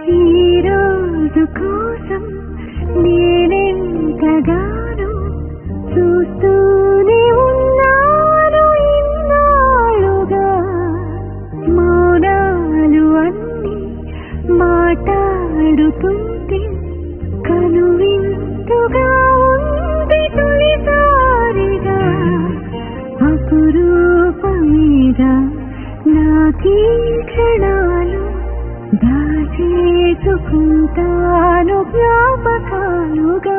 ఈ రోజు కోసం నేనెంతగానో చూస్తూనే ఉన్నాను ఇన్నాళ్ళుగా. మౌనాలు అన్నీ మాట్లాడుతుంటే కనువింతుగా ఉంది తొలిసారిగా. అపురూపమేగా నాకీ క్షణాలు, దాచేసుకుంటాను జ్ఞాపకాలుగా.